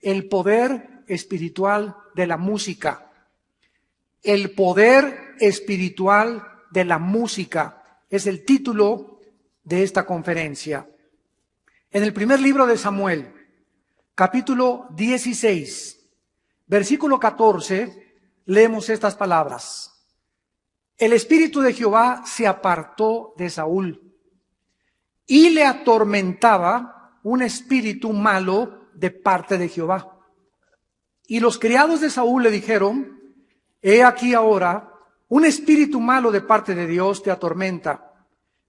el poder espiritual de la música. El poder espiritual de la música es el título de esta conferencia. En el primer libro de Samuel, capítulo 16, versículo 14, leemos estas palabras. El espíritu de Jehová se apartó de Saúl y le atormentaba un espíritu malo de parte de Jehová. Y los criados de Saúl le dijeron, he aquí ahora, un espíritu malo de parte de Dios te atormenta.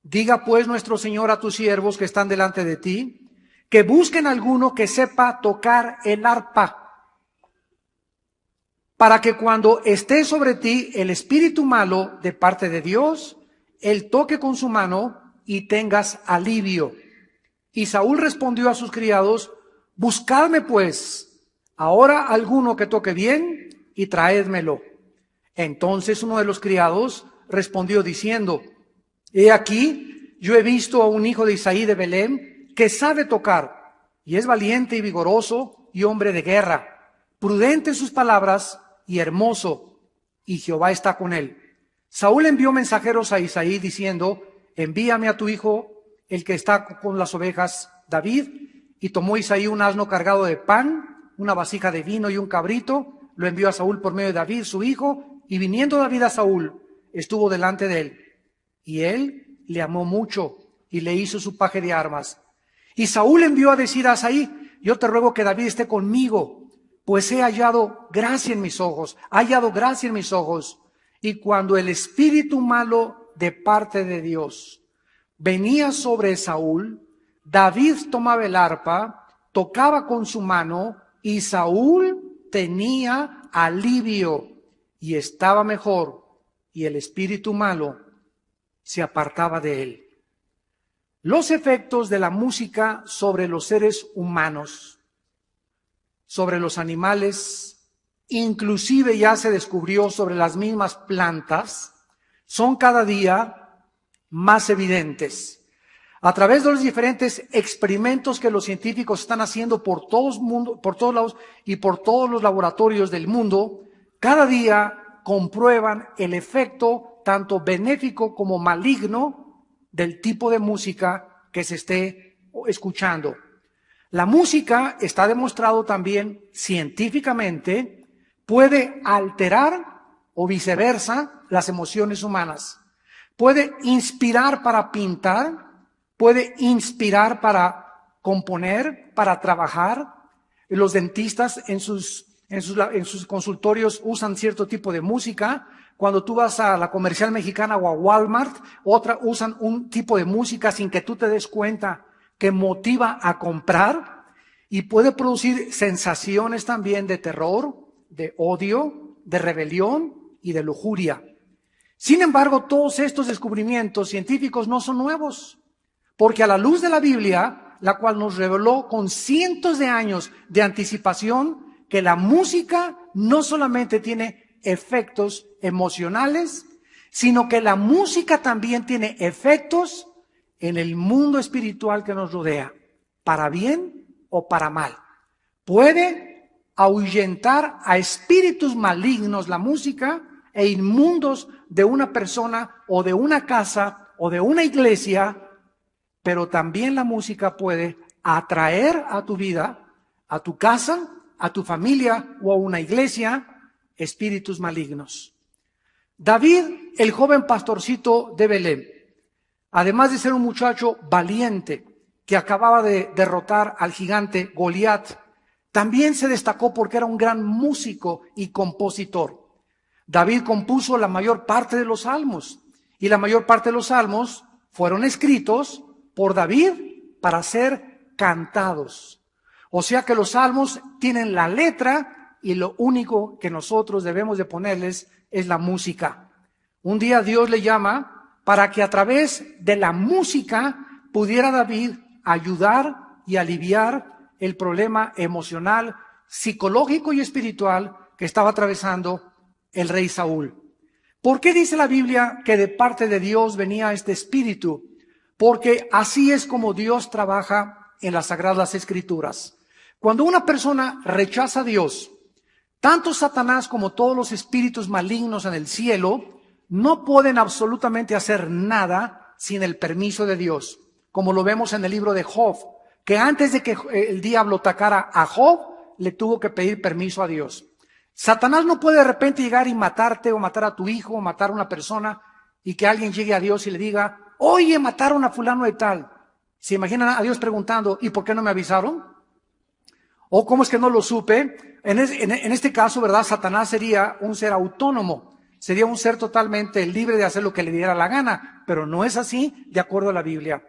Diga pues nuestro Señor a tus siervos que están delante de ti, que busquen alguno que sepa tocar el arpa, para que cuando esté sobre ti el espíritu malo de parte de Dios, él toque con su mano y tengas alivio. Y Saúl respondió a sus criados, buscadme pues ahora alguno que toque bien y traédmelo. Entonces uno de los criados respondió diciendo, he aquí, yo he visto a un hijo de Isaí de Belén que sabe tocar, y es valiente y vigoroso y hombre de guerra, prudente en sus palabras y hermoso, y Jehová está con él. Saúl envió mensajeros a Isaí diciendo, envíame a tu hijo, el que está con las ovejas, David. Y tomó Isaí un asno cargado de pan, una vasija de vino y un cabrito, lo envió a Saúl por medio de David, su hijo, y viniendo David a Saúl, estuvo delante de él. Y él le amó mucho y le hizo su paje de armas. Y Saúl envió a decir a Isaí, yo te ruego que David esté conmigo, pues he hallado gracia en mis ojos, Y cuando el espíritu malo de parte de Dios venía sobre Saúl, David tomaba el arpa, tocaba con su mano, y Saúl tenía alivio y estaba mejor, y el espíritu malo se apartaba de él. Los efectos de la música sobre los seres humanos, sobre los animales, inclusive ya se descubrió sobre las mismas plantas, son cada día más evidentes. A través de los diferentes experimentos que los científicos están haciendo por todos lados y por todos los laboratorios del mundo, cada día comprueban el efecto tanto benéfico como maligno del tipo de música que se esté escuchando. La música, está demostrado también científicamente, puede alterar o viceversa las emociones humanas. Puede inspirar para pintar, puede inspirar para componer, para trabajar. Los dentistas en sus consultorios usan cierto tipo de música. Cuando tú vas a la Comercial Mexicana o a Walmart, usan un tipo de música sin que tú te des cuenta, que motiva a comprar y puede producir sensaciones también de terror, de odio, de rebelión y de lujuria. Sin embargo, todos estos descubrimientos científicos no son nuevos, porque a la luz de la Biblia, la cual nos reveló con cientos de años de anticipación que la música no solamente tiene efectos emocionales, sino que la música también tiene efectos en el mundo espiritual que nos rodea, para bien o para mal. Puede ahuyentar a espíritus malignos la música e inmundos de una persona o de una casa o de una iglesia, pero también la música puede atraer a tu vida, a tu casa, a tu familia o a una iglesia, espíritus malignos. David, el joven pastorcito de Belén, además de ser un muchacho valiente que acababa de derrotar al gigante Goliat, también se destacó porque era un gran músico y compositor. David compuso la mayor parte de los salmos, y la mayor parte de los salmos fueron escritos por David para ser cantados. O sea que los salmos tienen la letra y lo único que nosotros debemos de ponerles es la música. Un día Dios le llama para que a través de la música pudiera David ayudar y aliviar el problema emocional, psicológico y espiritual que estaba atravesando el rey Saúl. ¿Por qué dice la Biblia que de parte de Dios venía este espíritu? Porque así es como Dios trabaja en las Sagradas Escrituras. Cuando una persona rechaza a Dios, tanto Satanás como todos los espíritus malignos en el cielo no pueden absolutamente hacer nada sin el permiso de Dios, como lo vemos en el libro de Job, que antes de que el diablo atacara a Job, le tuvo que pedir permiso a Dios. Satanás no puede de repente llegar y matarte o matar a tu hijo o matar a una persona y que alguien llegue a Dios y le diga, oye, mataron a fulano de tal. ¿Se imaginan a Dios preguntando, ¿y por qué no me avisaron? ¿O cómo es que no lo supe? En este caso, ¿verdad? Satanás sería un ser autónomo, sería un ser totalmente libre de hacer lo que le diera la gana, pero no es así de acuerdo a la Biblia.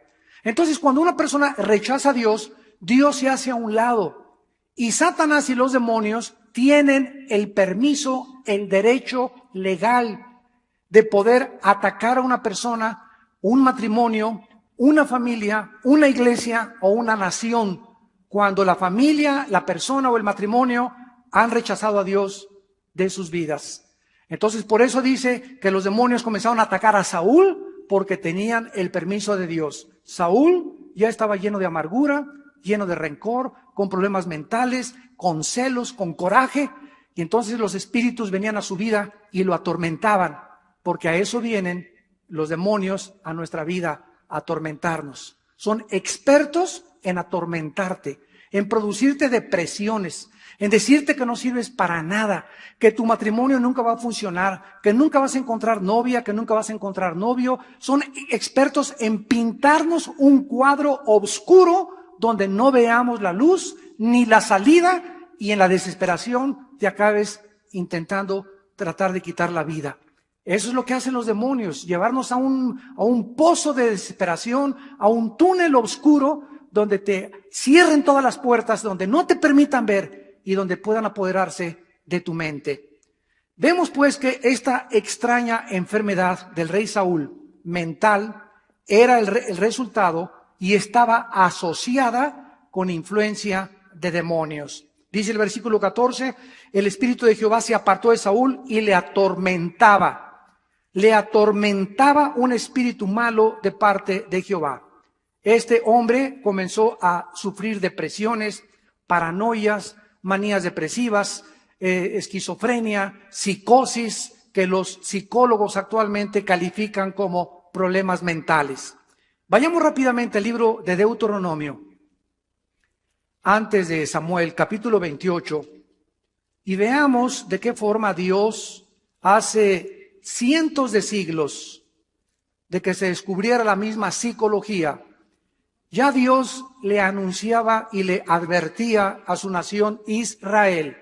Entonces, cuando una persona rechaza a Dios, Dios se hace a un lado. Y Satanás y los demonios tienen el permiso, el derecho legal de poder atacar a una persona, un matrimonio, una familia, una iglesia o una nación, cuando la familia, la persona o el matrimonio han rechazado a Dios de sus vidas. Entonces, por eso dice que los demonios comenzaron a atacar a Saúl porque tenían el permiso de Dios. Saúl ya estaba lleno de amargura, lleno de rencor, con problemas mentales, con celos, con coraje, y entonces los espíritus venían a su vida y lo atormentaban, porque a eso vienen los demonios a nuestra vida, a atormentarnos. Son expertos en atormentarte, en producirte depresiones, en decirte que no sirves para nada, que tu matrimonio nunca va a funcionar, que nunca vas a encontrar novia, que nunca vas a encontrar novio. Son expertos en pintarnos un cuadro oscuro donde no veamos la luz ni la salida y en la desesperación te acabes intentando tratar de quitar la vida. Eso es lo que hacen los demonios, llevarnos a un pozo de desesperación, a un túnel oscuro donde te cierren todas las puertas, donde no te permitan ver y donde puedan apoderarse de tu mente. Vemos pues que esta extraña enfermedad del rey Saúl, mental, era el resultado y estaba asociada con influencia de demonios. Dice el versículo 14, el espíritu de Jehová se apartó de Saúl y le atormentaba. Le atormentaba un espíritu malo de parte de Jehová. Este hombre comenzó a sufrir depresiones, paranoias, manías depresivas, esquizofrenia, psicosis, que los psicólogos actualmente califican como problemas mentales. Vayamos rápidamente al libro de Deuteronomio, antes de Samuel, capítulo 28, y veamos de qué forma Dios hace cientos de siglos de que se descubriera la misma psicología. Ya Dios le anunciaba y le advertía a su nación Israel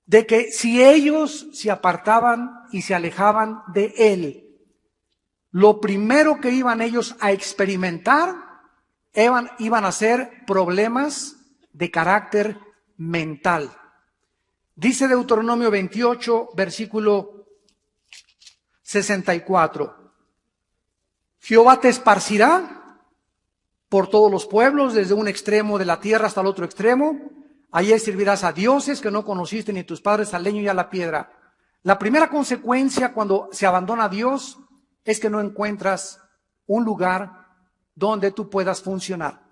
de que si ellos se apartaban y se alejaban de Él, lo primero que iban ellos a experimentar iban a ser problemas de carácter mental. Dice Deuteronomio 28, versículo 64. Jehová te esparcirá por todos los pueblos, desde un extremo de la tierra hasta el otro extremo. Allí servirás a dioses que no conociste, ni tus padres, al leño y a la piedra. La primera consecuencia cuando se abandona a Dios es que no encuentras un lugar donde tú puedas funcionar.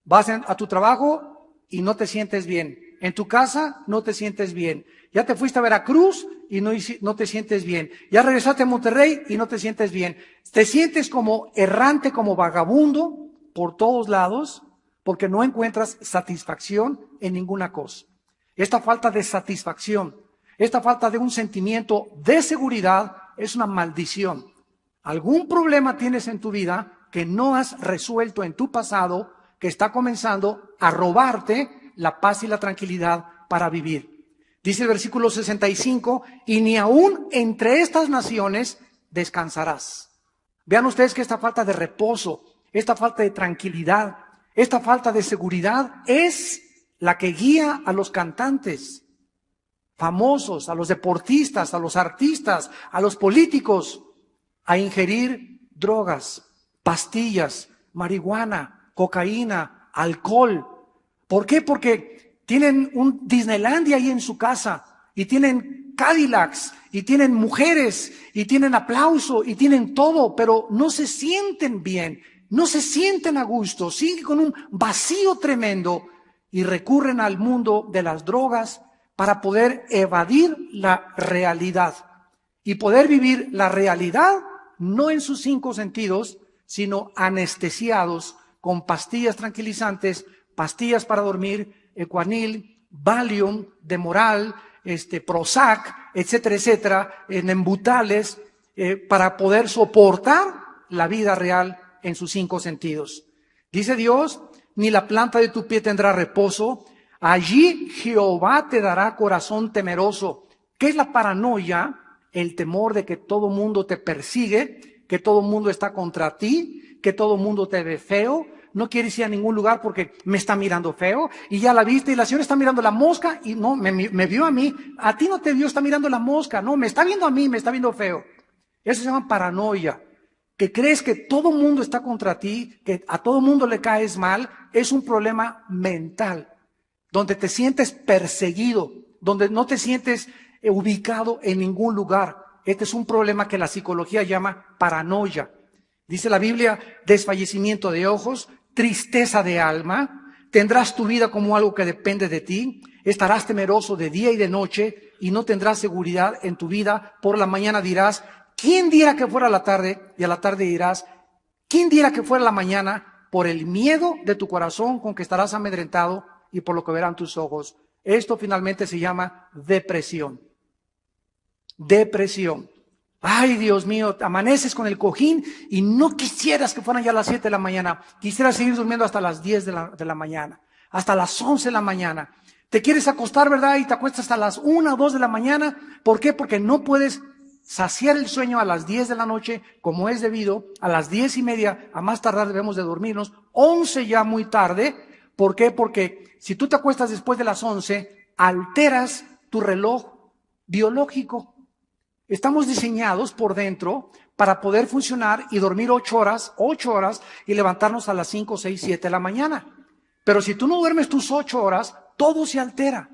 Vas a tu trabajo y no te sientes bien. En tu casa no te sientes bien. Ya te fuiste a Veracruz y no te sientes bien. Ya regresaste a Monterrey y no te sientes bien. Te sientes como errante, como vagabundo por todos lados, porque no encuentras satisfacción en ninguna cosa. Esta falta de satisfacción, esta falta de un sentimiento de seguridad es una maldición. Algún problema tienes en tu vida que no has resuelto en tu pasado, que está comenzando a robarte la paz y la tranquilidad para vivir. Dice el versículo 65, y ni aún entre estas naciones descansarás. Vean ustedes que esta falta de reposo, esta falta de tranquilidad, esta falta de seguridad es la que guía a los cantantes famosos, a los deportistas, a los artistas, a los políticos a ingerir drogas, pastillas, marihuana, cocaína, alcohol. ¿Por qué? Porque tienen un Disneylandia ahí en su casa y tienen Cadillacs y tienen mujeres y tienen aplauso y tienen todo, pero no se sienten bien, no se sienten a gusto, siguen con un vacío tremendo y recurren al mundo de las drogas para poder evadir la realidad y poder vivir la realidad no en sus 5 sentidos, sino anestesiados con pastillas tranquilizantes, pastillas para dormir, Equanil, Valium, Demoral, Prozac, etcétera, etcétera, en embutales, para poder soportar la vida real en sus 5 sentidos. Dice Dios, ni la planta de tu pie tendrá reposo, allí Jehová te dará corazón temeroso. ¿Qué es la paranoia? El temor de que todo mundo te persigue, que todo mundo está contra ti, que todo mundo te ve feo. No quieres ir a ningún lugar porque me está mirando feo y ya la viste y la señora está mirando la mosca y no, me vio a mí. A ti no te vio, está mirando la mosca. No, me está viendo a mí, me está viendo feo. Eso se llama paranoia. Que crees que todo mundo está contra ti, que a todo mundo le caes mal, es un problema mental, donde te sientes perseguido, donde no te sientes ubicado en ningún lugar. Este es un problema que la psicología llama paranoia. Dice la Biblia, desfallecimiento de ojos, tristeza de alma, tendrás tu vida como algo que depende de ti, estarás temeroso de día y de noche y no tendrás seguridad en tu vida. Por la mañana dirás, ¿quién diera que fuera la tarde? Y a la tarde dirás, ¿quién diera que fuera la mañana? Por el miedo de tu corazón con que estarás amedrentado y por lo que verán tus ojos. Esto finalmente se llama depresión. Depresión. Ay, Dios mío, amaneces con el cojín y no quisieras que fueran ya las 7 de la mañana. Quisieras seguir durmiendo hasta las 10 de la mañana, hasta las 11 de la mañana. Te quieres acostar, ¿verdad? Y te acuestas hasta las 1 o 2 de la mañana. ¿Por qué? Porque no puedes saciar el sueño a las 10 de la noche, como es debido. A las 10:30, a más tardar debemos de dormirnos. 11 ya muy tarde. ¿Por qué? Porque si tú te acuestas después de las 11, alteras tu reloj biológico. Estamos diseñados por dentro para poder funcionar y dormir 8 horas y levantarnos a las 5, 6, 7 de la mañana. Pero si tú no duermes tus 8 horas, todo se altera.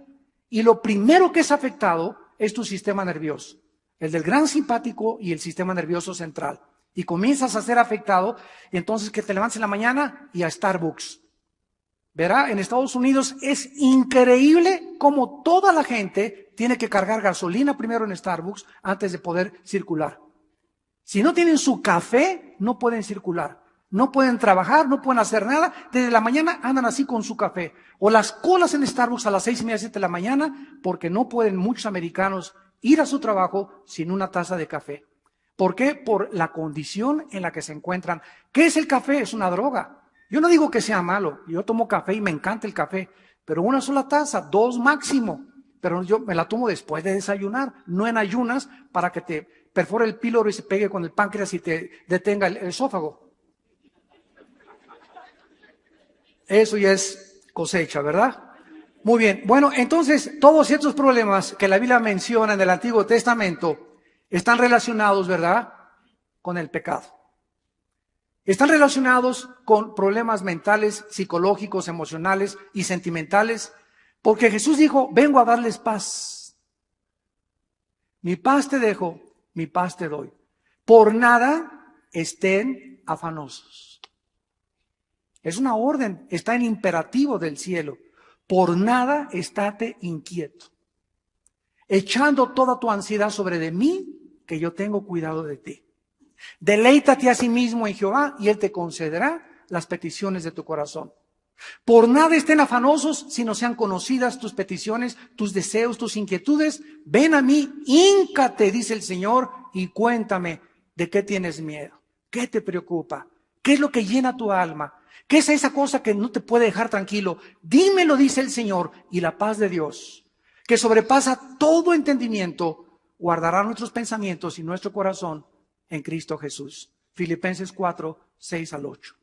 Y lo primero que es afectado es tu sistema nervioso, el del gran simpático y el sistema nervioso central. Y comienzas a ser afectado, entonces que te levantes en la mañana y a Starbucks. Verá, en Estados Unidos es increíble cómo toda la gente tiene que cargar gasolina primero en Starbucks antes de poder circular. Si no tienen su café, no pueden circular. No pueden trabajar, no pueden hacer nada. Desde la mañana andan así con su café. O las colas en Starbucks a las 6:30, 7 de la mañana, porque no pueden muchos americanos ir a su trabajo sin una taza de café. ¿Por qué? Por la condición en la que se encuentran. ¿Qué es el café? Es una droga. Yo no digo que sea malo, yo tomo café y me encanta el café, pero una sola taza, 2 máximo, pero yo me la tomo después de desayunar, no en ayunas para que te perfore el píloro y se pegue con el páncreas y te detenga el esófago. Eso ya es cosecha, ¿verdad? Muy bien, bueno, entonces todos estos problemas que la Biblia menciona en el Antiguo Testamento están relacionados, ¿verdad?, con el pecado. Están relacionados con problemas mentales, psicológicos, emocionales y sentimentales, porque Jesús dijo, vengo a darles paz. Mi paz te dejo, mi paz te doy. Por nada estén afanosos. Es una orden, está en imperativo del cielo. Por nada estate inquieto, echando toda tu ansiedad sobre de mí, que yo tengo cuidado de ti. Deleítate a sí mismo en Jehová y Él te concederá las peticiones de tu corazón. Por nada estén afanosos, sino sean conocidas tus peticiones, tus deseos, tus inquietudes. Ven a mí, híncate, dice el Señor, y cuéntame de qué tienes miedo, qué te preocupa, qué es lo que llena tu alma, qué es esa cosa que no te puede dejar tranquilo. Dímelo, dice el Señor, y la paz de Dios, que sobrepasa todo entendimiento, guardará nuestros pensamientos y nuestro corazón en Cristo Jesús. Filipenses 4, 6 al 8.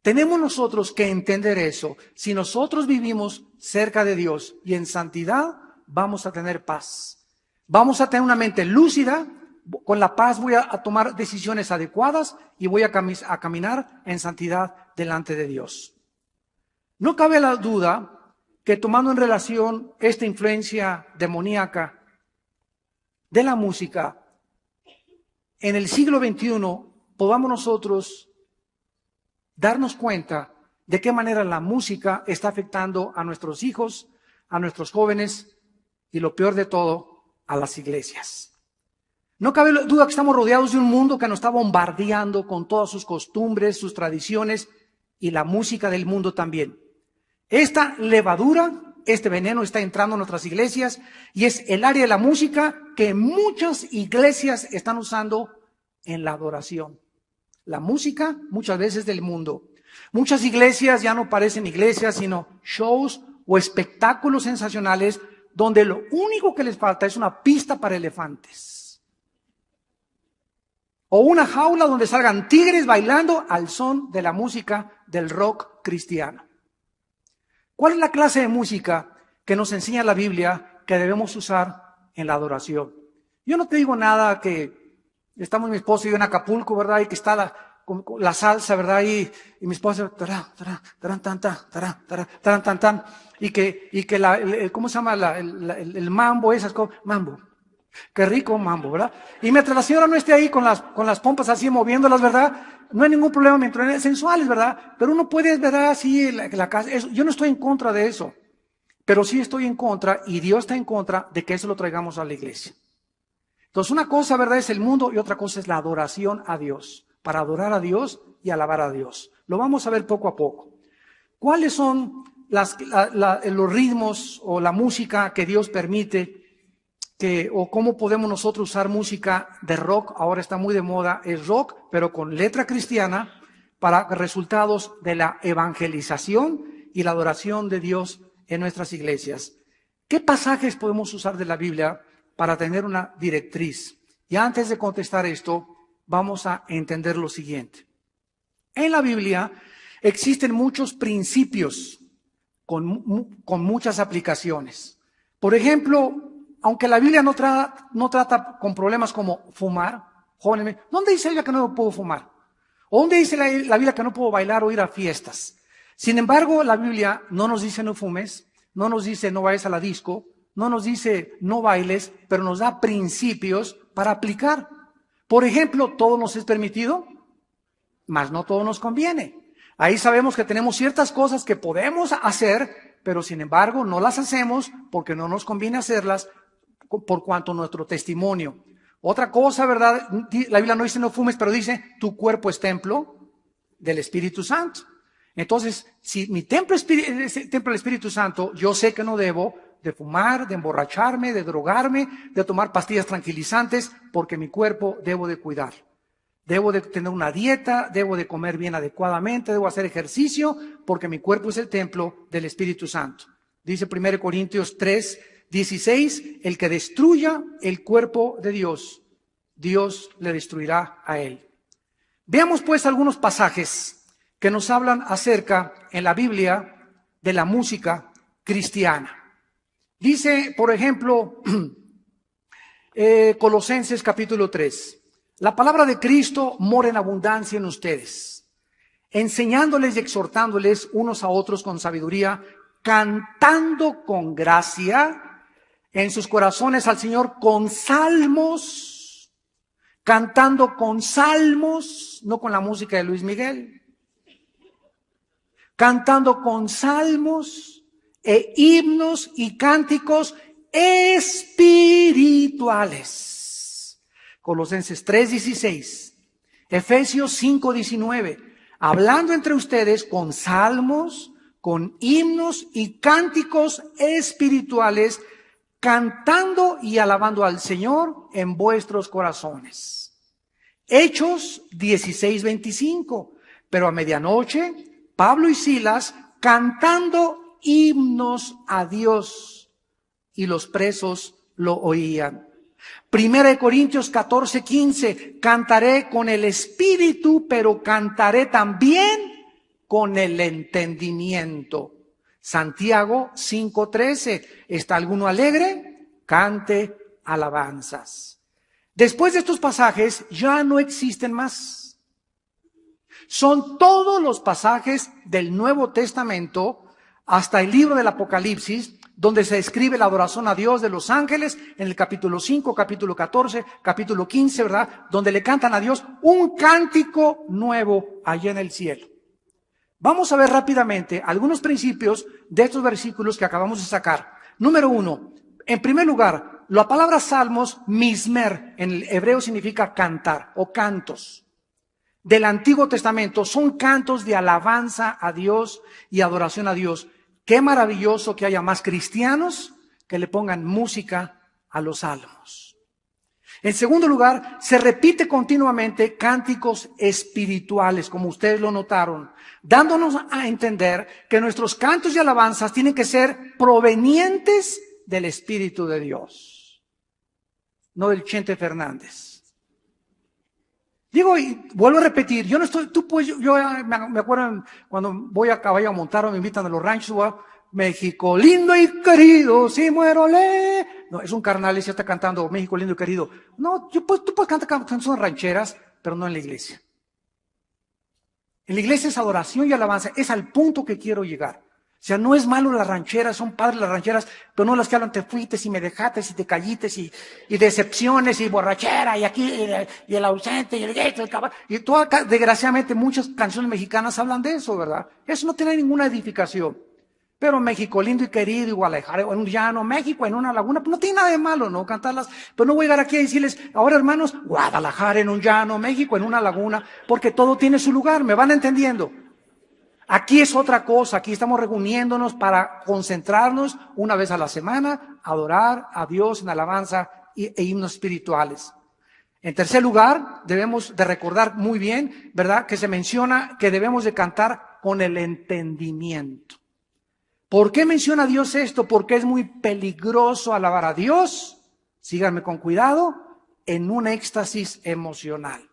Tenemos nosotros que entender eso. Si nosotros vivimos cerca de Dios y en santidad, vamos a tener paz. Vamos a tener una mente lúcida. Con la paz voy a tomar decisiones adecuadas y voy a caminar en santidad delante de Dios. No cabe la duda que tomando en relación esta influencia demoníaca de la música, en el siglo XXI podamos nosotros darnos cuenta de qué manera la música está afectando a nuestros hijos, a nuestros jóvenes y lo peor de todo, a las iglesias. No cabe duda que estamos rodeados de un mundo que nos está bombardeando con todas sus costumbres, sus tradiciones y la música del mundo también. Esta levadura, este veneno está entrando en nuestras iglesias y es el área de la música que muchas iglesias están usando en la adoración. La música muchas veces del mundo. Muchas iglesias ya no parecen iglesias, sino shows o espectáculos sensacionales donde lo único que les falta es una pista para elefantes. O una jaula donde salgan tigres bailando al son de la música del rock cristiano. ¿Cuál es la clase de música que nos enseña la Biblia que debemos usar en la adoración? Yo no te digo nada que estamos mi esposo y yo en Acapulco, ¿verdad? Y que está la salsa, ¿verdad? Y mi esposa, y que ¿cómo se llama? El mambo, esas cosas, mambo. Qué rico mambo, ¿verdad? Y mientras la señora no esté ahí con las pompas así moviéndolas, ¿verdad? No hay ningún problema mientras sensuales, ¿verdad? Pero uno puede, ¿verdad? Así la casa. Yo no estoy en contra de eso, pero sí estoy en contra y Dios está en contra de que eso lo traigamos a la iglesia. Entonces una cosa, ¿verdad? Es el mundo y otra cosa es la adoración a Dios, para adorar a Dios y alabar a Dios. Lo vamos a ver poco a poco. ¿Cuáles son los ritmos o la música que Dios permite? O cómo podemos nosotros usar música de rock, ahora está muy de moda, es rock, pero con letra cristiana, para resultados de la evangelización y la adoración de Dios en nuestras iglesias. ¿Qué pasajes podemos usar de la Biblia para tener una directriz? Y antes de contestar esto, vamos a entender lo siguiente. En la Biblia existen muchos principios con muchas aplicaciones. Por ejemplo, aunque la Biblia no trata con problemas como fumar, jóvenes, ¿dónde dice ella que no puedo fumar? ¿O dónde dice la Biblia que no puedo bailar o ir a fiestas? Sin embargo, la Biblia no nos dice no fumes, no nos dice no vayas a la disco, no nos dice no bailes, pero nos da principios para aplicar. Por ejemplo, ¿todo nos es permitido? Mas no todo nos conviene. Ahí sabemos que tenemos ciertas cosas que podemos hacer, pero sin embargo no las hacemos porque no nos conviene hacerlas por cuanto nuestro testimonio. Otra cosa, ¿verdad? La Biblia no dice no fumes, pero dice tu cuerpo es templo del Espíritu Santo. Entonces, si mi templo es templo del Espíritu Santo, yo sé que no debo de fumar, de emborracharme, de drogarme, de tomar pastillas tranquilizantes, porque mi cuerpo debo de cuidar. Debo de tener una dieta, debo de comer bien adecuadamente, debo hacer ejercicio, porque mi cuerpo es el templo del Espíritu Santo. Dice 1 Corintios 3:16, el que destruya el cuerpo de Dios, Dios le destruirá a él. Veamos pues algunos pasajes que nos hablan acerca en la Biblia de la música cristiana. Dice, por ejemplo, Colosenses capítulo 3. La palabra de Cristo mora en abundancia en ustedes, enseñándoles y exhortándoles unos a otros con sabiduría, cantando con gracia en sus corazones al Señor con salmos, cantando con salmos, no con la música de Luis Miguel, cantando con salmos e himnos y cánticos espirituales. Colosenses 3:16, Efesios 5:19, hablando entre ustedes con salmos, con himnos y cánticos espirituales, cantando y alabando al Señor en vuestros corazones. Hechos 16:25, pero a medianoche, Pablo y Silas cantando himnos a Dios y los presos lo oían. 1 Corintios 14:15, cantaré con el espíritu, pero cantaré también con el entendimiento. Santiago 5:13, ¿está alguno alegre? Cante alabanzas. Después de estos pasajes ya no existen más. Son todos los pasajes del Nuevo Testamento hasta el libro del Apocalipsis, donde se describe la adoración a Dios de los ángeles, en el capítulo 5, capítulo 14, capítulo 15, ¿verdad? Donde le cantan a Dios un cántico nuevo allá en el cielo. Vamos a ver rápidamente algunos principios de estos versículos que acabamos de sacar. Número 1, en primer lugar, la palabra salmos, mismer, en el hebreo significa cantar o cantos. Del Antiguo Testamento son cantos de alabanza a Dios y adoración a Dios. Qué maravilloso que haya más cristianos que le pongan música a los salmos. En segundo lugar, se repite continuamente cánticos espirituales, como ustedes lo notaron, dándonos a entender que nuestros cantos y alabanzas tienen que ser provenientes del Espíritu de Dios, no del Chente Fernández. Digo, y vuelvo a repetir, yo no estoy, yo me acuerdo cuando voy a caballo a montar o me invitan a los ranchos, México lindo y querido, si muero le. No, es un carnal y se está cantando México lindo y querido. No, tú puedes cantar canciones rancheras, pero no en la iglesia. En la iglesia es adoración y alabanza, es al punto que quiero llegar. O sea, no es malo las rancheras, son padres las rancheras, pero no las que hablan te fuites y me dejaste y te callites y decepciones y borrachera y aquí y el ausente y el gay y toda, desgraciadamente muchas canciones mexicanas hablan de eso, ¿verdad? Eso no tiene ninguna edificación. Pero México lindo y querido, Guadalajara, en un llano, México en una laguna, pues no tiene nada de malo, ¿no? Cantarlas, pero no voy a llegar aquí a decirles, ahora hermanos, Guadalajara en un llano, México en una laguna, porque todo tiene su lugar, ¿me van entendiendo? Aquí es otra cosa, aquí estamos reuniéndonos para concentrarnos una vez a la semana, adorar a Dios en alabanza e himnos espirituales. En tercer lugar, debemos de recordar muy bien, ¿verdad? Que se menciona que debemos de cantar con el entendimiento. ¿Por qué menciona Dios esto? Porque es muy peligroso alabar a Dios, síganme con cuidado, en un éxtasis emocional.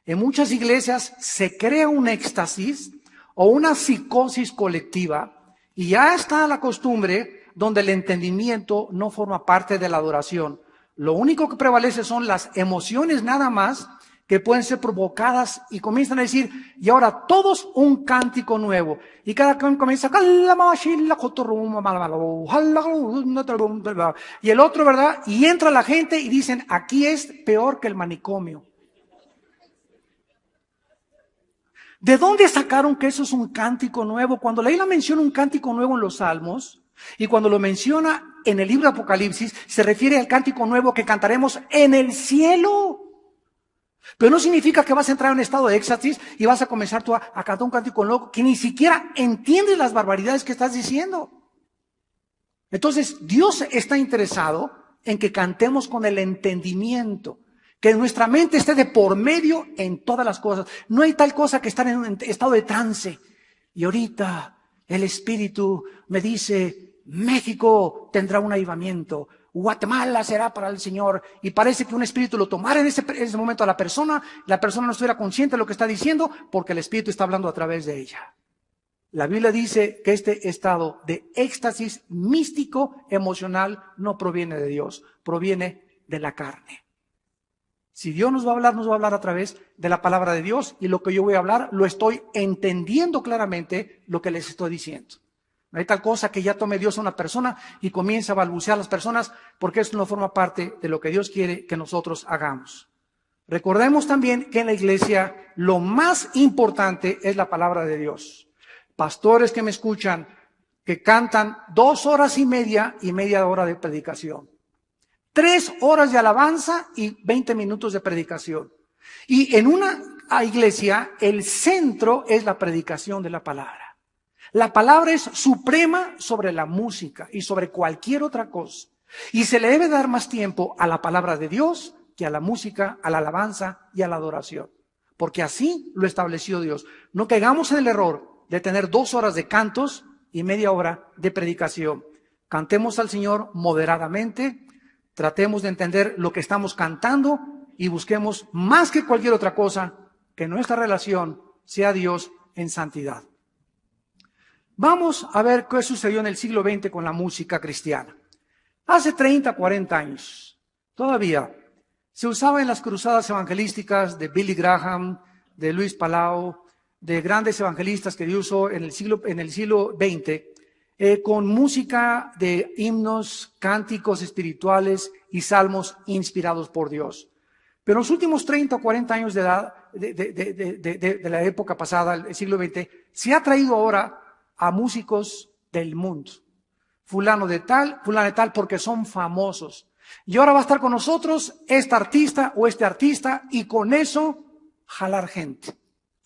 En muchas iglesias se crea un éxtasis o una psicosis colectiva y ya está la costumbre donde el entendimiento no forma parte de la adoración. Lo único que prevalece son las emociones nada más, que pueden ser provocadas y comienzan a decir, y ahora todos un cántico nuevo. Y cada quien comienza, y el otro, ¿verdad? Y entra la gente y dicen, aquí es peor que el manicomio. ¿De dónde sacaron que eso es un cántico nuevo? Cuando la Biblia menciona un cántico nuevo en los Salmos, y cuando lo menciona en el libro de Apocalipsis, se refiere al cántico nuevo que cantaremos en el cielo. Pero no significa que vas a entrar en un estado de éxtasis y vas a comenzar tú a cantar un cántico nuevo que ni siquiera entiendes las barbaridades que estás diciendo. Entonces, Dios está interesado en que cantemos con el entendimiento, que nuestra mente esté de por medio en todas las cosas. No hay tal cosa que estar en un estado de trance. Y ahorita el Espíritu me dice, México tendrá un avivamiento. Guatemala será para el Señor, y parece que un espíritu lo tomara en ese momento a la persona no estuviera consciente de lo que está diciendo, porque el espíritu está hablando a través de ella. La Biblia dice que este estado de éxtasis místico, emocional, no proviene de Dios, proviene de la carne. Si Dios nos va a hablar a través de la palabra de Dios, y lo que yo voy a hablar, lo estoy entendiendo claramente lo que les estoy diciendo. No hay tal cosa que ya tome Dios a una persona y comience a balbucear a las personas, porque eso no forma parte de lo que Dios quiere que nosotros hagamos. Recordemos también que en la iglesia lo más importante es la palabra de Dios. Pastores que me escuchan, que cantan 2 horas y media hora de predicación. 3 horas de alabanza y 20 minutos de predicación. Y en una iglesia, el centro es la predicación de la palabra. La palabra es suprema sobre la música y sobre cualquier otra cosa. Y se le debe dar más tiempo a la palabra de Dios que a la música, a la alabanza y a la adoración. Porque así lo estableció Dios. No caigamos en el error de tener 2 horas de cantos y media hora de predicación. Cantemos al Señor moderadamente, tratemos de entender lo que estamos cantando y busquemos más que cualquier otra cosa que nuestra relación sea Dios en santidad. Vamos a ver qué sucedió en el siglo XX con la música cristiana. Hace 30, 40 años, todavía, se usaba en las cruzadas evangelísticas de Billy Graham, de Luis Palau, de grandes evangelistas que Dios usó en el siglo XX, con música de himnos, cánticos espirituales y salmos inspirados por Dios. Pero en los últimos 30 o 40 años de edad, de la época pasada, el siglo XX, se ha traído ahora a músicos del mundo. Fulano de tal, porque son famosos. Y ahora va a estar con nosotros esta artista o este artista y con eso jalar gente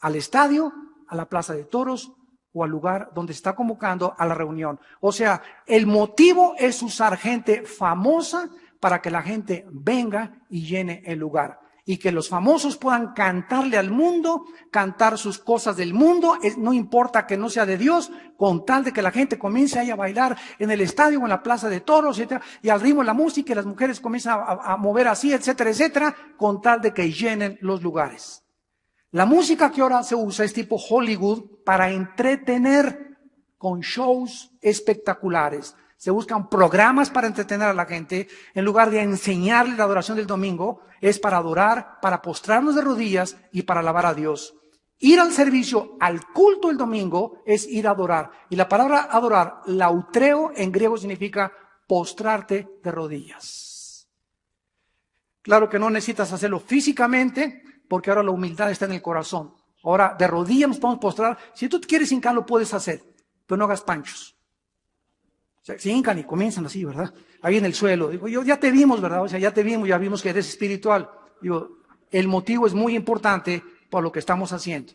al estadio, a la plaza de toros o al lugar donde se está convocando a la reunión. O sea, el motivo es usar gente famosa para que la gente venga y llene el lugar. Y que los famosos puedan cantarle al mundo, cantar sus cosas del mundo, no importa que no sea de Dios, con tal de que la gente comience ahí a bailar en el estadio o en la plaza de toros, etcétera, y al ritmo de la música y las mujeres comienzan a mover así, etcétera, etcétera, con tal de que llenen los lugares. La música que ahora se usa es tipo Hollywood para entretener con shows espectaculares. Se buscan programas para entretener a la gente. En lugar de enseñarle la adoración del domingo, es para adorar, para postrarnos de rodillas y para alabar a Dios. Ir al servicio, al culto el domingo, es ir a adorar. Y la palabra adorar, lautreo en griego significa postrarte de rodillas. Claro que no necesitas hacerlo físicamente, porque ahora la humildad está en el corazón. Ahora, de rodillas nos podemos postrar. Si tú quieres hincar, lo puedes hacer, pero no hagas panchos. O sea, se hincan y comienzan así, ¿verdad? Ahí en el suelo. Digo, ya te vimos, ¿verdad? O sea, ya te vimos, ya vimos que eres espiritual. Digo, el motivo es muy importante por lo que estamos haciendo.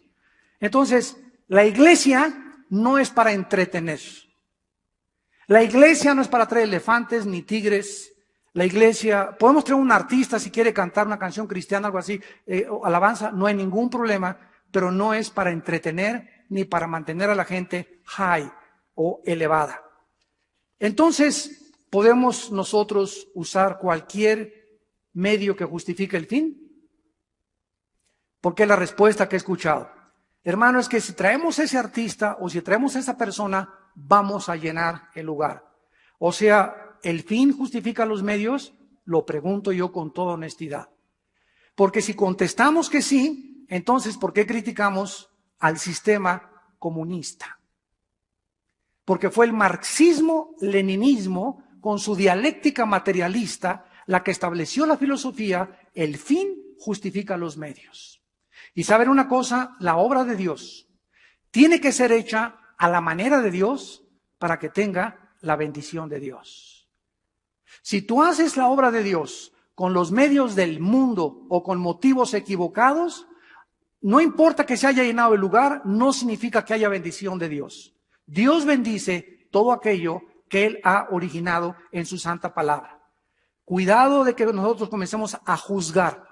Entonces, la iglesia no es para entretener. La iglesia no es para traer elefantes ni tigres. La iglesia, podemos traer un artista si quiere cantar una canción cristiana, algo así, alabanza, no hay ningún problema, pero no es para entretener ni para mantener a la gente high o elevada. Entonces, ¿podemos nosotros usar cualquier medio que justifique el fin? Porque es la respuesta que he escuchado. Hermano, es que si traemos a ese artista o si traemos a esa persona, vamos a llenar el lugar. O sea, ¿el fin justifica los medios? Lo pregunto yo con toda honestidad. Porque si contestamos que sí, entonces ¿por qué criticamos al sistema comunista? Porque fue el marxismo-leninismo con su dialéctica materialista la que estableció la filosofía, el fin justifica los medios. Y saben una cosa, la obra de Dios tiene que ser hecha a la manera de Dios para que tenga la bendición de Dios. Si tú haces la obra de Dios con los medios del mundo o con motivos equivocados, no importa que se haya llenado el lugar, no significa que haya bendición de Dios. Dios bendice todo aquello que Él ha originado en su santa palabra. Cuidado de que nosotros comencemos a juzgar.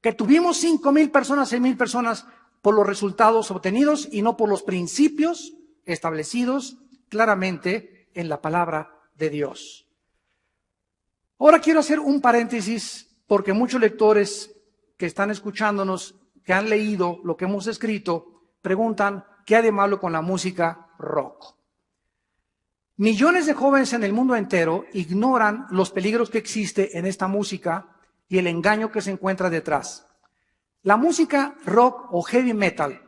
Que tuvimos 5,000 personas, 6,000 personas por los resultados obtenidos y no por los principios establecidos claramente en la palabra de Dios. Ahora quiero hacer un paréntesis porque muchos lectores que están escuchándonos, que han leído lo que hemos escrito, preguntan ¿qué hay de malo con la música rock? Millones de jóvenes en el mundo entero ignoran los peligros que existe en esta música y el engaño que se encuentra detrás. La música rock o heavy metal,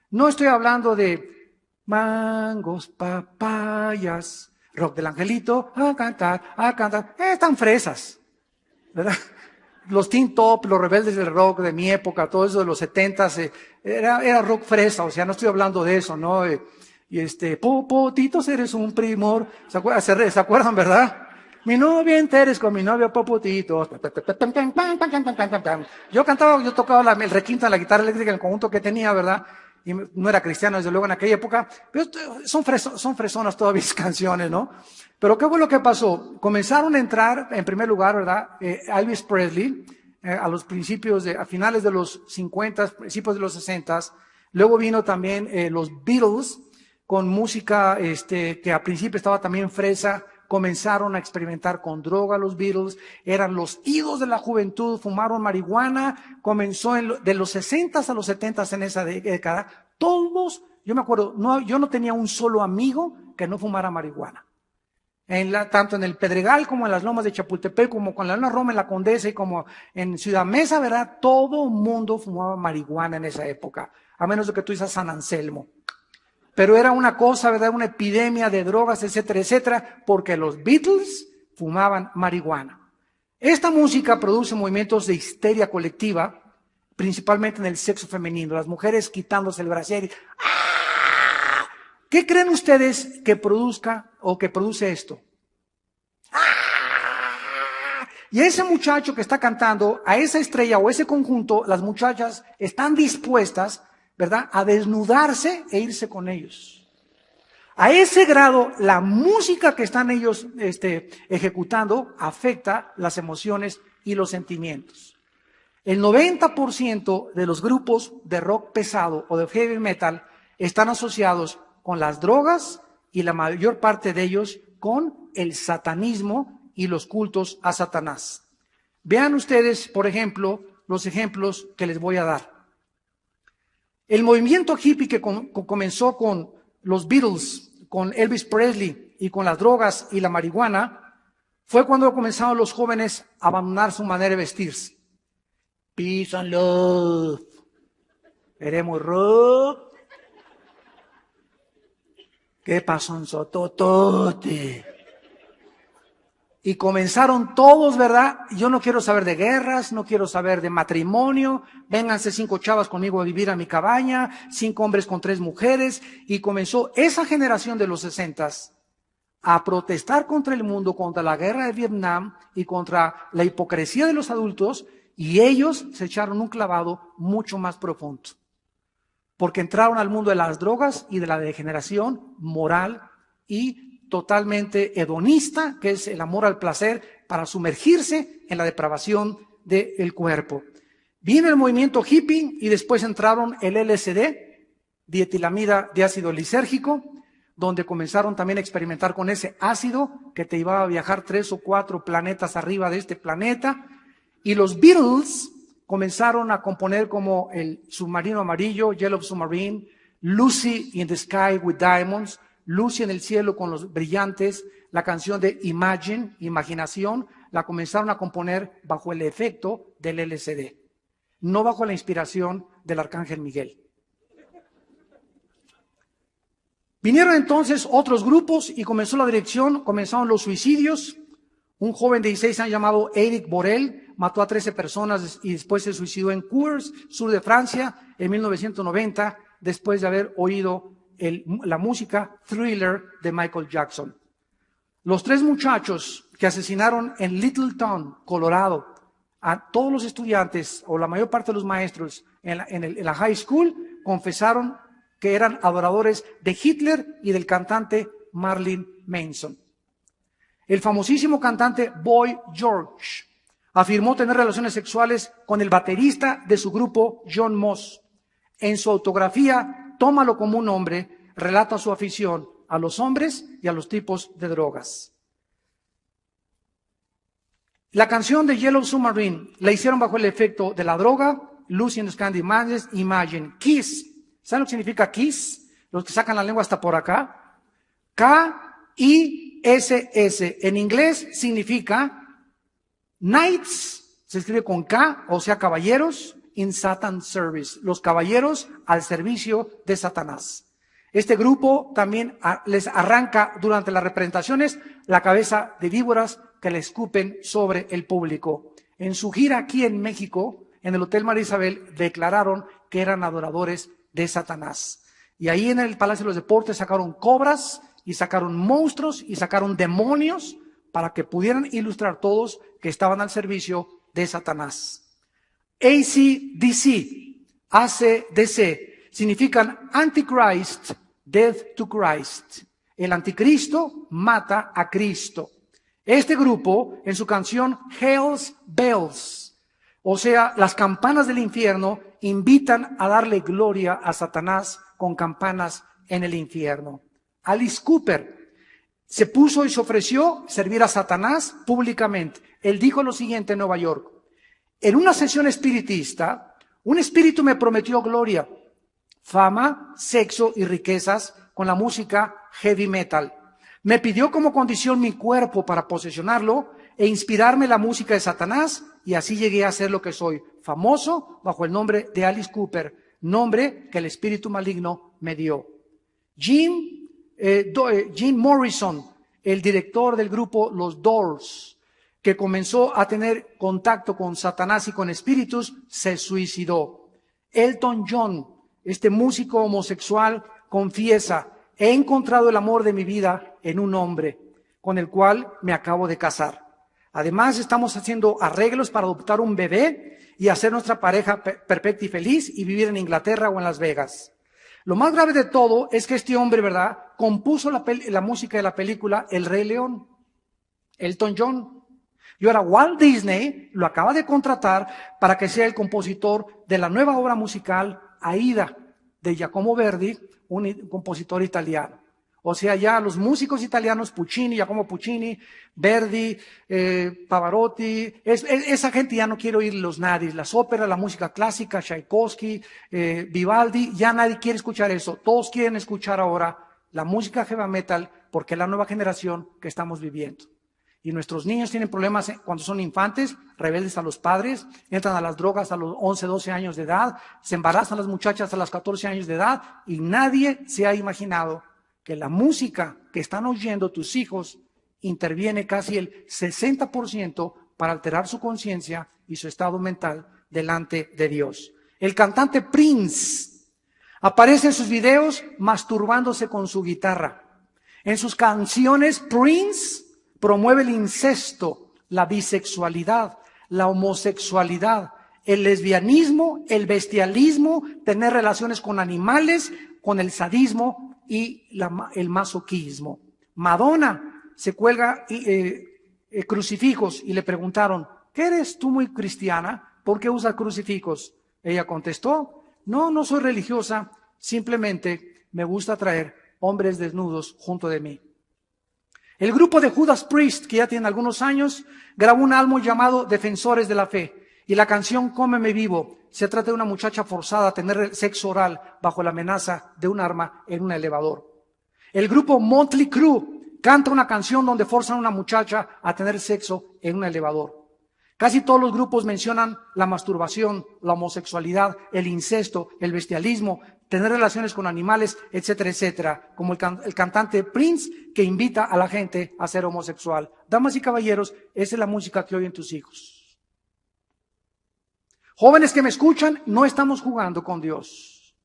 no estoy hablando de mangos, papayas, rock del angelito, a cantar, están fresas, ¿verdad? Los Teen Top, los rebeldes del rock de mi época, todo eso de los 70s, era rock fresa, o sea, no estoy hablando de eso, ¿no? Popotitos, eres un primor, ¿se acuerdan, verdad? Mi novia enteres con mi novia Popotitos. Yo tocaba el requinto en la guitarra eléctrica en el conjunto que tenía, ¿verdad? Y no era cristiano desde luego en aquella época, pero son fresonas todavía mis canciones, ¿no? Pero ¿qué fue lo que pasó? Comenzaron a entrar, en primer lugar, ¿verdad? Elvis Presley, a finales de los 50, principios de los 60. Luego vino también los Beatles, con música que al principio estaba también fresa. Comenzaron a experimentar con droga los Beatles, eran los ídolos de la juventud, fumaron marihuana, comenzó de los 60s a los 70s en esa década. Todos, yo me acuerdo, yo no tenía un solo amigo que no fumara marihuana. Tanto en el Pedregal como en las lomas de Chapultepec, como con la Luna Roma en la Condesa y como en Ciudad Mesa, ¿verdad? Todo el mundo fumaba marihuana en esa época, a menos de que tú dices San Anselmo. Pero era una cosa, ¿verdad? Una epidemia de drogas, etcétera, etcétera, porque los Beatles fumaban marihuana. Esta música produce movimientos de histeria colectiva, principalmente en el sexo femenino, las mujeres quitándose el brasier. ¡Ah! ¿Qué creen ustedes que produzca o que produce esto? ¡Ah! Y ese muchacho que está cantando, a esa estrella o ese conjunto, las muchachas están dispuestas, ¿verdad?, a desnudarse e irse con ellos. A ese grado, la música que están ellos ejecutando afecta las emociones y los sentimientos. El 90% de los grupos de rock pesado o de heavy metal están asociados con las drogas y la mayor parte de ellos con el satanismo y los cultos a Satanás. Vean ustedes, por ejemplo, los ejemplos que les voy a dar. El movimiento hippie que comenzó con los Beatles, con Elvis Presley y con las drogas y la marihuana, fue cuando comenzaron los jóvenes a abandonar su manera de vestirse. Peace and love. Queremos rock. ¿Qué pasó en Sototote? Y comenzaron todos, ¿verdad? Yo no quiero saber de guerras, no quiero saber de matrimonio, vénganse 5 chavas conmigo a vivir a mi cabaña, 5 hombres con 3 mujeres, y comenzó esa generación de los 60s a protestar contra el mundo, contra la guerra de Vietnam y contra la hipocresía de los adultos, y ellos se echaron un clavado mucho más profundo, porque entraron al mundo de las drogas y de la degeneración moral y totalmente hedonista, que es el amor al placer, para sumergirse en la depravación del cuerpo. Vino el movimiento hippie y después entraron el LSD, dietilamida de ácido lisérgico, donde comenzaron también a experimentar con ese ácido que te iba a viajar 3 o 4 planetas arriba de este planeta. Y los Beatles comenzaron a componer como el Submarino Amarillo, Yellow Submarine, Lucy in the Sky with Diamonds, Lucy en el cielo con los brillantes, la canción de Imagine, Imaginación, la comenzaron a componer bajo el efecto del LSD, no bajo la inspiración del Arcángel Miguel. Vinieron entonces otros grupos y comenzó la dirección, comenzaron los suicidios. Un joven de 16 años llamado Eric Borel mató a 13 personas y después se suicidó en Cours, sur de Francia, en 1990, después de haber oído la música Thriller de Michael Jackson. Los 3 muchachos que asesinaron en Littleton, Colorado, a todos los estudiantes o la mayor parte de los maestros en la high school, confesaron que eran adoradores de Hitler y del cantante Marilyn Manson. El famosísimo cantante Boy George afirmó tener relaciones sexuales con el baterista de su grupo, John Moss. En su autografía, Tómalo como un hombre, relata su afición a los hombres y a los tipos de drogas. La canción de Yellow Submarine la hicieron bajo el efecto de la droga, Lucy in the Sky with Imagine, Kiss. ¿Saben lo que significa Kiss? Los que sacan la lengua hasta por acá. K-I-S-S. En inglés significa Knights, se escribe con K, o sea, caballeros, in Satan's service, los caballeros al servicio de Satanás. Este grupo también les arranca durante las representaciones la cabeza de víboras que le escupen sobre el público. En su gira aquí en México, en el Hotel María Isabel, declararon que eran adoradores de Satanás. Y ahí en el Palacio de los Deportes sacaron cobras y sacaron monstruos y sacaron demonios para que pudieran ilustrar todos que estaban al servicio de Satanás. ACDC significan Antichrist, Death to Christ. El anticristo mata a Cristo. Este grupo, en su canción Hell's Bells, o sea, las campanas del infierno, invitan a darle gloria a Satanás con campanas en el infierno. Alice Cooper se puso y se ofreció servir a Satanás públicamente. Él dijo lo siguiente en Nueva York: en una sesión espiritista, un espíritu me prometió gloria, fama, sexo y riquezas con la música heavy metal. Me pidió como condición mi cuerpo para posesionarlo e inspirarme la música de Satanás, y así llegué a ser lo que soy, famoso bajo el nombre de Alice Cooper, nombre que el espíritu maligno me dio. Jim Morrison, el director del grupo Los Doors, que comenzó a tener contacto con Satanás y con espíritus, se suicidó. Elton John, este músico homosexual, confiesa: he encontrado el amor de mi vida en un hombre con el cual me acabo de casar. Además, estamos haciendo arreglos para adoptar un bebé y hacer nuestra pareja perfecta y feliz y vivir en Inglaterra o en Las Vegas. Lo más grave de todo es que este hombre, ¿verdad?, compuso la música de la película El Rey León, Elton John. Y ahora Walt Disney lo acaba de contratar para que sea el compositor de la nueva obra musical Aida, de Giacomo Verdi, un compositor italiano. O sea, ya los músicos italianos, Puccini, Giacomo Puccini, Verdi, Pavarotti, esa gente ya no quiere oírlos nadie. Las óperas, la música clásica, Tchaikovsky, Vivaldi, ya nadie quiere escuchar eso. Todos quieren escuchar ahora la música heavy metal porque es la nueva generación que estamos viviendo. Y nuestros niños tienen problemas cuando son infantes, rebeldes a los padres, entran a las drogas a los 11, 12 años de edad, se embarazan las muchachas a los 14 años de edad y nadie se ha imaginado que la música que están oyendo tus hijos interviene casi el 60% para alterar su conciencia y su estado mental delante de Dios. El cantante Prince aparece en sus videos masturbándose con su guitarra. En sus canciones, Prince promueve el incesto, la bisexualidad, la homosexualidad, el lesbianismo, el bestialismo, tener relaciones con animales, con el sadismo y el masoquismo. Madonna se cuelga crucifijos y le preguntaron: ¿qué eres tú muy cristiana? ¿Por qué usas crucifijos? Ella contestó: no soy religiosa, simplemente me gusta traer hombres desnudos junto de mí. El grupo de Judas Priest, que ya tiene algunos años, grabó un álbum llamado Defensores de la Fe. Y la canción Cómeme Vivo se trata de una muchacha forzada a tener sexo oral bajo la amenaza de un arma en un elevador. El grupo Motley Crue canta una canción donde forzan a una muchacha a tener sexo en un elevador. Casi todos los grupos mencionan la masturbación, la homosexualidad, el incesto, el bestialismo, tener relaciones con animales, etcétera, etcétera, como el cantante Prince, que invita a la gente a ser homosexual. Damas y caballeros, esa es la música que oyen tus hijos. Jóvenes que me escuchan, no estamos jugando con Dios.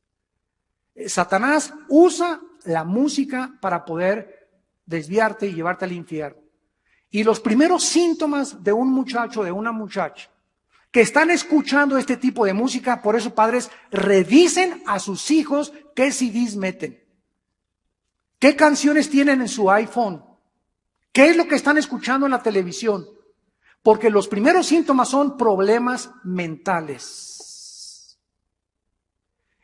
Satanás usa la música para poder desviarte y llevarte al infierno. Y los primeros síntomas de un muchacho, de una muchacha, que están escuchando este tipo de música, por eso, padres, revisen a sus hijos qué CDs meten, qué canciones tienen en su iPhone, qué es lo que están escuchando en la televisión, porque los primeros síntomas son problemas mentales.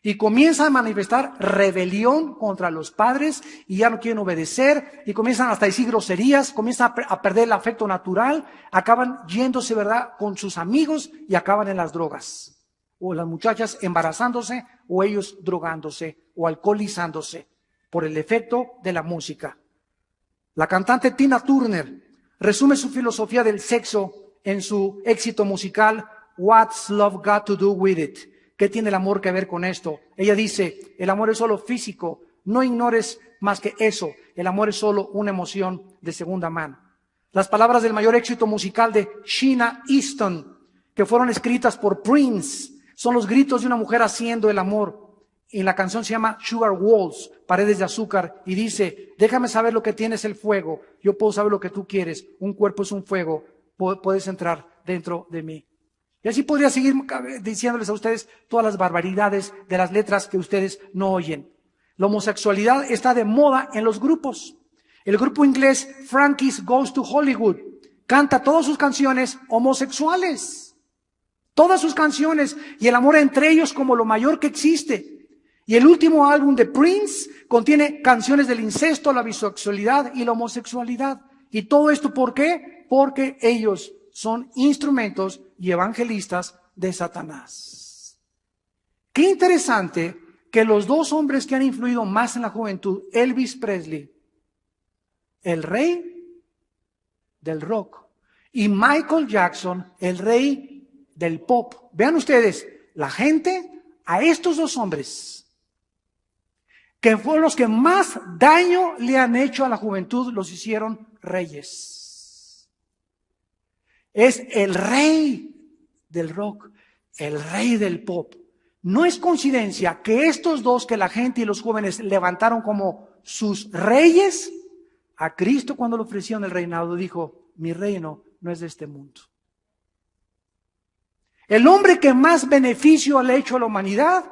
Y comienzan a manifestar rebelión contra los padres y ya no quieren obedecer y comienzan hasta a decir groserías, comienzan a perder el afecto natural, acaban yéndose, ¿verdad?, con sus amigos y acaban en las drogas. O las muchachas embarazándose o ellos drogándose o alcoholizándose por el efecto de la música. La cantante Tina Turner resume su filosofía del sexo en su éxito musical What's Love Got to Do With It? ¿Qué tiene el amor que ver con esto? Ella dice: el amor es solo físico, no ignores más que eso, el amor es solo una emoción de segunda mano. Las palabras del mayor éxito musical de Sheena Easton, que fueron escritas por Prince, son los gritos de una mujer haciendo el amor. Y la canción se llama Sugar Walls, paredes de azúcar, y dice: déjame saber lo que tienes, el fuego, yo puedo saber lo que tú quieres, un cuerpo es un fuego, puedes entrar dentro de mí. Y así podría seguir diciéndoles a ustedes todas las barbaridades de las letras que ustedes no oyen. La homosexualidad está de moda en los grupos. El grupo inglés Frankie's Goes to Hollywood canta todas sus canciones homosexuales. Todas sus canciones, y el amor entre ellos como lo mayor que existe. Y el último álbum de Prince contiene canciones del incesto, la bisexualidad y la homosexualidad. ¿Y todo esto por qué? Porque ellos son instrumentos y evangelistas de Satanás. Qué interesante que los dos hombres que han influido más en la juventud, Elvis Presley, el rey del rock, y Michael Jackson, el rey del pop. Vean ustedes, la gente, a estos dos hombres, que fueron los que más daño le han hecho a la juventud, los hicieron reyes. Es el rey del rock, el rey del pop. No es coincidencia que estos dos que la gente y los jóvenes levantaron como sus reyes, a Cristo cuando le ofrecieron el reinado dijo, mi reino no es de este mundo. El hombre que más beneficio le ha hecho a la humanidad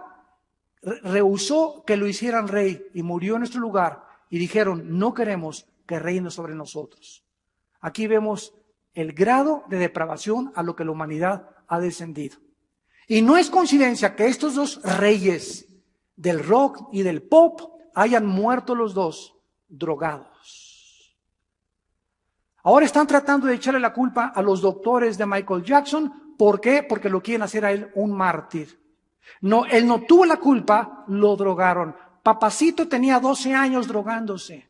rehusó que lo hicieran rey y murió en nuestro lugar y dijeron, no queremos que reine sobre nosotros. Aquí vemos el grado de depravación a lo que la humanidad ha descendido. Y no es coincidencia que estos dos reyes del rock y del pop hayan muerto los dos drogados. Ahora están tratando de echarle la culpa a los doctores de Michael Jackson. ¿Por qué? Porque lo quieren hacer a él un mártir. No, él no tuvo la culpa, lo drogaron. Papacito tenía 12 años drogándose.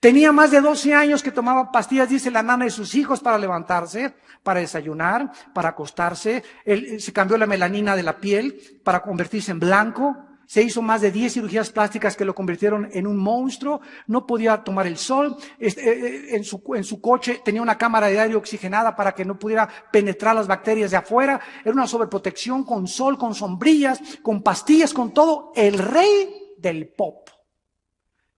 Tenía más de 12 años que tomaba pastillas, dice la nana de sus hijos, para levantarse, para desayunar, para acostarse. Él se cambió la melanina de la piel para convertirse en blanco. Se hizo más de 10 cirugías plásticas que lo convirtieron en un monstruo. No podía tomar el sol. En su coche tenía una cámara de aire oxigenada para que no pudiera penetrar las bacterias de afuera. Era una sobreprotección con sol, con sombrillas, con pastillas, con todo. El rey del pop.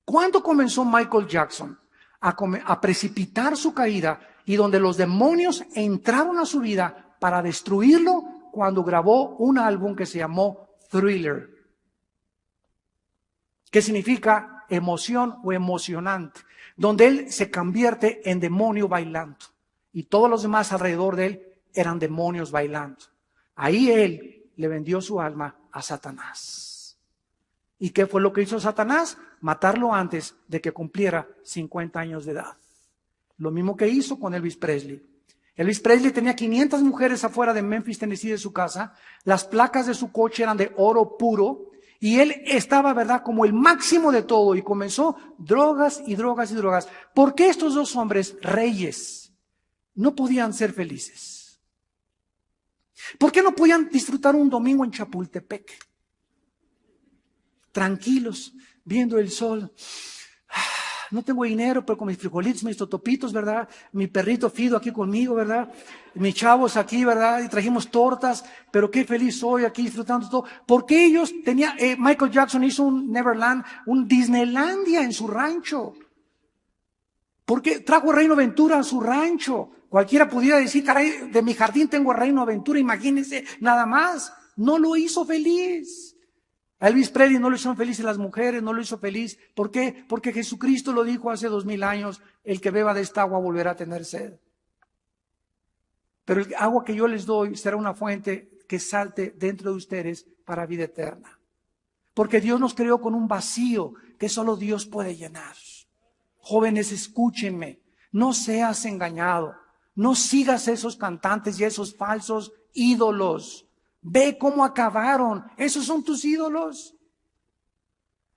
¿Cuándo comenzó Michael Jackson a precipitar su caída y donde los demonios entraron a su vida para destruirlo? Cuando grabó un álbum que se llamó Thriller, que significa emoción o emocionante, donde él se convierte en demonio bailando y todos los demás alrededor de él eran demonios bailando. Ahí él le vendió su alma a Satanás. ¿Y qué fue lo que hizo Satanás? Matarlo antes de que cumpliera 50 años de edad. Lo mismo que hizo con Elvis Presley. Elvis Presley tenía 500 mujeres afuera de Memphis, Tennessee, de su casa. Las placas de su coche eran de oro puro. Y él estaba, ¿verdad?, como el máximo de todo. Y comenzó drogas y drogas y drogas. ¿Por qué estos dos hombres, reyes, no podían ser felices? ¿Por qué no podían disfrutar un domingo en Chapultepec? Tranquilos, viendo el sol. No tengo dinero, pero con mis frijolitos, mis totopitos, ¿verdad? Mi perrito Fido aquí conmigo, ¿verdad? Mis chavos aquí, ¿verdad? Y trajimos tortas, pero qué feliz soy aquí disfrutando todo. Porque ellos tenían, Michael Jackson hizo un Neverland, un Disneylandia en su rancho. Porque trajo Reino Aventura a su rancho. Cualquiera pudiera decir, caray, de mi jardín tengo Reino Aventura, imagínense, nada más. No lo hizo feliz. A Elvis Presley no lo hicieron felices las mujeres, no lo hizo feliz. ¿Por qué? Porque Jesucristo lo dijo hace 2000 años, el que beba de esta agua volverá a tener sed. Pero el agua que yo les doy será una fuente que salte dentro de ustedes para vida eterna. Porque Dios nos creó con un vacío que solo Dios puede llenar. Jóvenes, escúchenme, no seas engañado, no sigas esos cantantes y esos falsos ídolos. Ve cómo acabaron. ¿Esos son tus ídolos?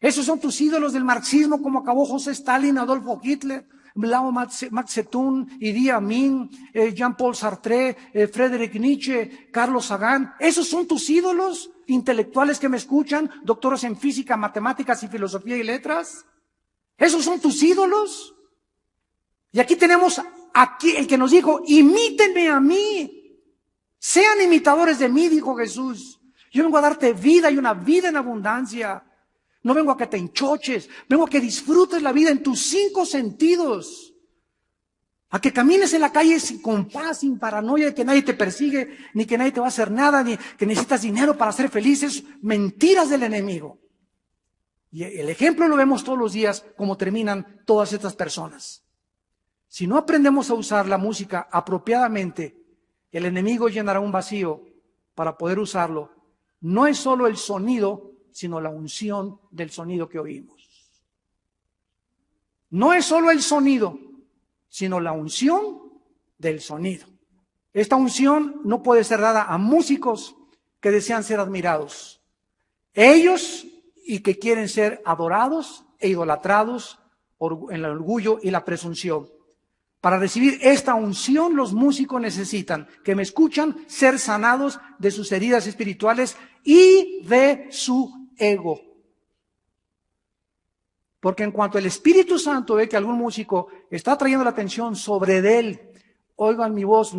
¿Esos son tus ídolos del marxismo, como acabó José Stalin, Adolfo Hitler, Lao Tse-tung, Idi Amin, Jean-Paul Sartre, Friedrich Nietzsche, Carlos Sagan? ¿Esos son tus ídolos intelectuales que me escuchan, doctores en física, matemáticas y filosofía y letras? ¿Esos son tus ídolos? Y aquí tenemos aquí el que nos dijo, imítenme a mí. Sean imitadores de mí, dijo Jesús. Yo vengo a darte vida y una vida en abundancia. No vengo a que te enchoches, vengo a que disfrutes la vida en tus 5 sentidos. A que camines en la calle con paz, sin paranoia de que nadie te persigue, ni que nadie te va a hacer nada, ni que necesitas dinero para ser felices. Mentiras del enemigo. Y el ejemplo lo vemos todos los días, como terminan todas estas personas. Si no aprendemos a usar la música apropiadamente, el enemigo llenará un vacío para poder usarlo. No es solo el sonido, sino la unción del sonido que oímos. No es solo el sonido, sino la unción del sonido. Esta unción no puede ser dada a músicos que desean ser admirados. Ellos y que quieren ser adorados e idolatrados en el orgullo y la presunción. Para recibir esta unción, los músicos necesitan, que me escuchan, ser sanados de sus heridas espirituales y de su ego. Porque en cuanto el Espíritu Santo ve que algún músico está trayendo la atención sobre él, oigan mi voz, y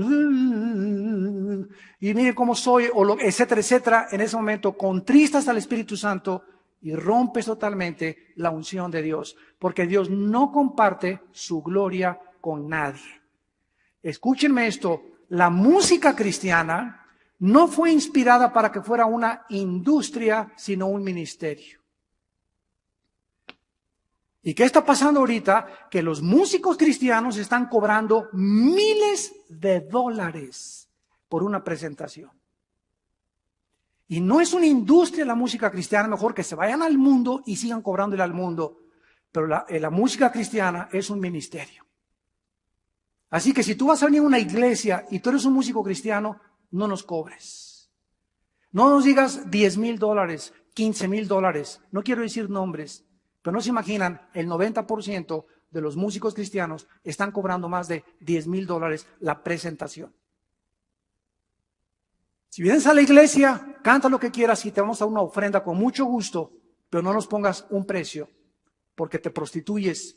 miren cómo soy, etcétera, etcétera, en ese momento contristas al Espíritu Santo y rompes totalmente la unción de Dios, porque Dios no comparte su gloria con nadie. Escúchenme esto, la música cristiana no fue inspirada para que fuera una industria, sino un ministerio. ¿Y qué está pasando ahorita? Que los músicos cristianos están cobrando miles de dólares por una presentación. Y no es una industria la música cristiana, mejor que se vayan al mundo y sigan cobrándole al mundo. Pero la música cristiana es un ministerio. Así que si tú vas a venir a una iglesia y tú eres un músico cristiano, no nos cobres. No nos digas $10,000, $15,000, no quiero decir nombres. Pero no se imaginan, el 90% de los músicos cristianos están cobrando más de $10,000 la presentación. Si vienes a la iglesia, canta lo que quieras y te vamos a dar una ofrenda con mucho gusto, pero no nos pongas un precio, porque te prostituyes.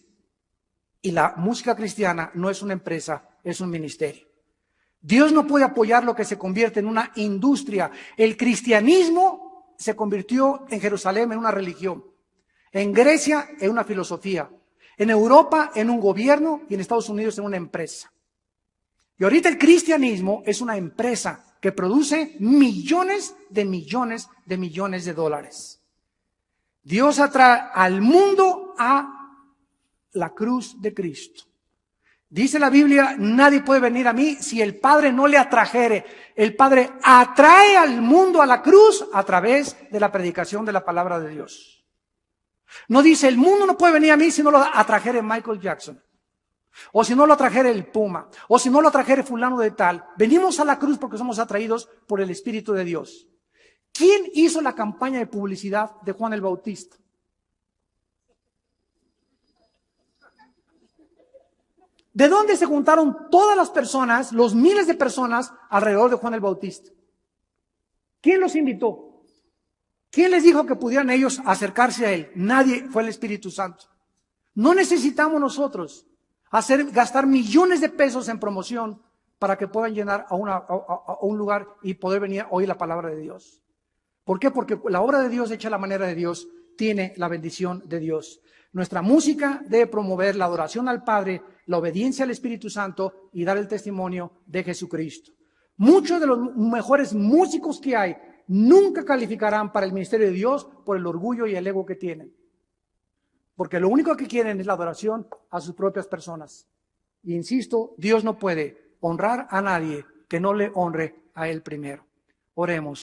Y la música cristiana no es una empresa, es un ministerio. Dios no puede apoyar lo que se convierte en una industria. El cristianismo se convirtió en Jerusalén en una religión. En Grecia, en una filosofía. En Europa, en un gobierno. Y en Estados Unidos, en una empresa. Y ahorita el cristianismo es una empresa que produce millones de dólares. Dios atrae al mundo a la cruz de Cristo. Dice la Biblia, nadie puede venir a mí si el Padre no le atrajere. El Padre atrae al mundo a la cruz a través de la predicación de la palabra de Dios. No dice, el mundo no puede venir a mí si no lo atrajere Michael Jackson. O si no lo atrajere el Puma. O si no lo atrajere fulano de tal. Venimos a la cruz porque somos atraídos por el Espíritu de Dios. ¿Quién hizo la campaña de publicidad de Juan el Bautista? ¿De dónde se juntaron todas las personas, los miles de personas alrededor de Juan el Bautista? ¿Quién los invitó? ¿Quién les dijo que pudieran ellos acercarse a él? Nadie, fue el Espíritu Santo. No necesitamos nosotros gastar millones de pesos en promoción para que puedan llenar a un lugar y poder venir a oír la palabra de Dios. ¿Por qué? Porque la obra de Dios hecha a la manera de Dios tiene la bendición de Dios. Nuestra música debe promover la adoración al Padre, la obediencia al Espíritu Santo y dar el testimonio de Jesucristo. Muchos de los mejores músicos que hay nunca calificarán para el ministerio de Dios por el orgullo y el ego que tienen. Porque lo único que quieren es la adoración a sus propias personas. Y insisto, Dios no puede honrar a nadie que no le honre a Él primero. Oremos.